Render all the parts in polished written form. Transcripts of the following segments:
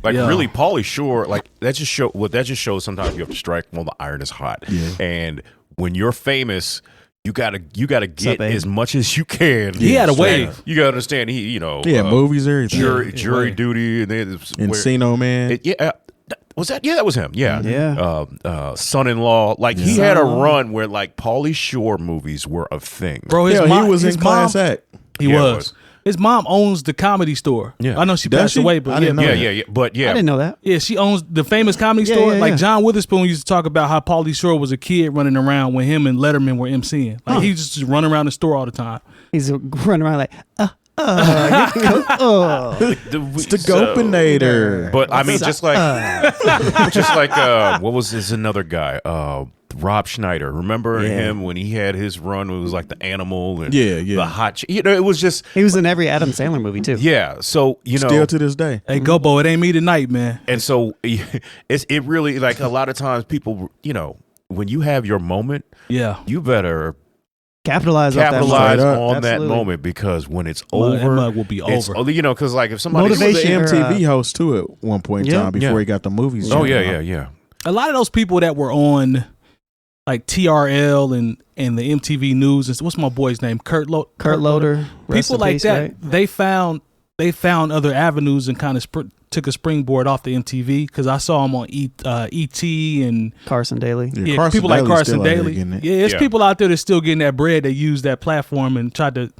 Like really, Pauly Shore, like that just shows sometimes you have to strike while the iron is hot. Yeah. And when you're famous, you gotta get as much as you can. He had a wave. You gotta understand. Movies, everything. Jury Duty, and then Encino Man. Was that? Yeah, that was him. Yeah. Yeah. Son-in-Law. Like he had a run where like Pauly Shore movies were a thing. Bro, he was in Class Act. He was. His mom owns the Comedy Store. Yeah. I know she passed away, but I didn't know that. But yeah. I didn't know that. Yeah, she owns the famous Comedy Store. Like John Witherspoon used to talk about how Pauly Shore was a kid running around when him and Letterman were emceeing. Like he just running around the store all the time. He's running around like, it's the Gopinator. But I mean, just like what was this another guy? Rob Schneider. Remember him when he had his run? It was like the animal and the hot. It was just he was in every Adam Sandler movie too. Yeah, so still to this day. Hey, Gobo, it ain't me tonight, man. And so it really like a lot of times people, when you have your moment, you better capitalize on that moment because when it's over, it will be over. Because like if somebody was the MTV host too at one point in time before he got the movies. Oh yeah. A lot of those people that were on like TRL and the MTV News and what's my boy's name, Kurt Loder, people like that. Right? They found other avenues and kind of took a springboard off the MTV because I saw him on ET and Carson Daly. Yeah, Carson people like Daly's Carson Daly. It's people out there that's still getting that bread. They use that platform and tried to,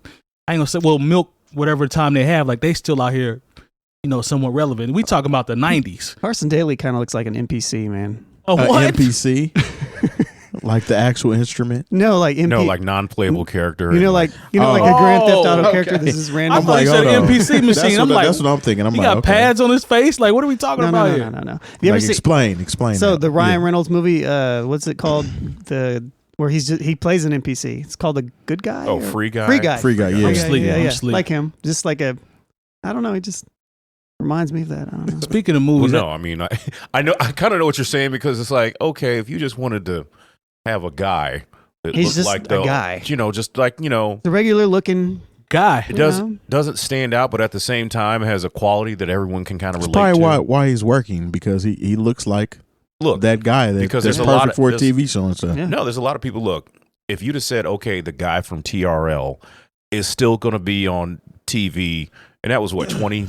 I ain't gonna say, milk whatever time they have. Like they still out here, somewhat relevant. We talking about the 90s. Carson Daly kind of looks like an NPC, man. Oh, what? NPC? Like the actual instrument? No, like like non-playable character. Like a Grand Theft Auto character. This is random. I'm like, an NPC machine. That's what I'm thinking. He got pads on his face. Like, what are we talking about here? No. You ever explain? So the Ryan Reynolds movie, what's it called? Where he plays an NPC. It's called The Good Guy. Oh, Free Guy. Free Guy. Yeah. I'm sleep. Like him. Just like I don't know. He just reminds me of that. I don't know. Speaking of movies, I mean, I kind of know what you're saying because it's like, okay, if you just wanted to have a guy that he's looks just like a guy, just like the regular looking guy. It doesn't stand out, but at the same time has a quality that everyone can kind of relate to. Probably why he's working because he looks like that guy that's perfect for a TV show and stuff. Yeah. No, there's a lot of people. Look, if you'd have said, okay, the guy from TRL is still going to be on TV. And that was what 20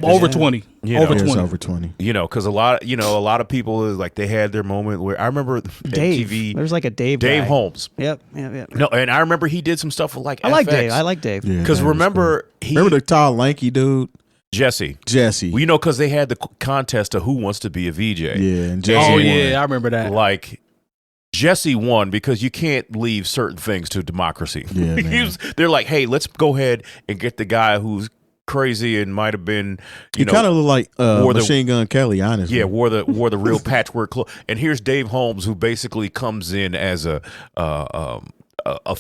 over 20 over 20 over 20. Because a lot of people is like they had their moment where I remember Dave. MTV. There's like a Dave Holmes. Yep. No, and I remember he did some stuff with like I like Dave. Because remember the tall lanky dude. Jesse. Well, because they had the contest of who wants to be a VJ. Yeah, and Jesse won. I remember that. Like Jesse won because you can't leave certain things to democracy. Yeah, they're like, hey, let's go ahead and get the guy who's crazy and might have been you kind of look like Machine Gun Kelly, honestly. Wore the real patchwork clothes. And here's Dave Holmes, who basically comes in as a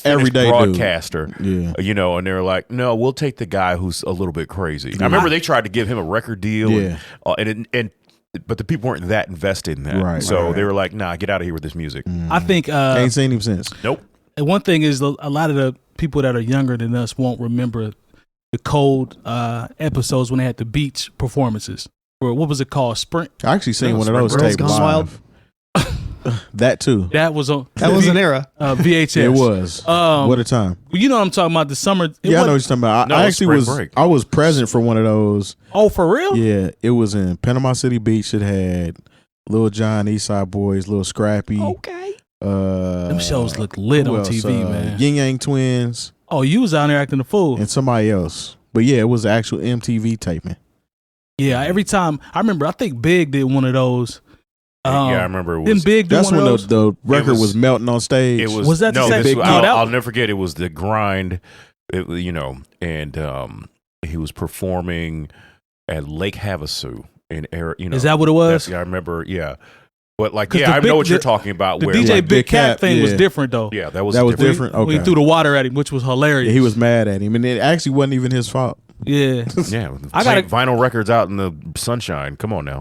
everyday broadcaster, dude. And they're like, no, we'll take the guy who's a little bit crazy. I remember they tried to give him a record deal, but the people weren't that invested in that, right? So they were like, nah, get out of here with this music. I think ain't seen him since. Nope. And one thing is, a lot of the people that are younger than us won't remember the cold episodes when they had the beach performances. Or what was it called? Sprint. I actually seen one of those tapes live. That too. That was an era. VHS. It was. What a time. You know what I'm talking about? The summer. I know what you're talking about. I was present for one of those. Oh, for real? Yeah, it was in Panama City Beach. It had Lil Jon, Eastside Boys, Lil Scrappy. Okay. Them shows look lit on TV, man. Yin Yang Twins. Oh, you was out there acting the fool. And somebody else. But yeah, it was actual MTV taping. Yeah, every time. I remember, I think Big did one of those. I remember it was. Didn't Big do that's one when of those? the record was melting on stage. It was that the same? Big? I'll never forget. It was the grind. And he was performing at Lake Havasu in Is that what it was? I remember. Yeah. But I know what you're talking about. The where DJ Big Cat thing was different, though. Yeah, that was different. Okay. When he threw the water at him, which was hilarious. Yeah, he was mad at him, and it actually wasn't even his fault. Yeah. I got vinyl records out in the sunshine. Come on now.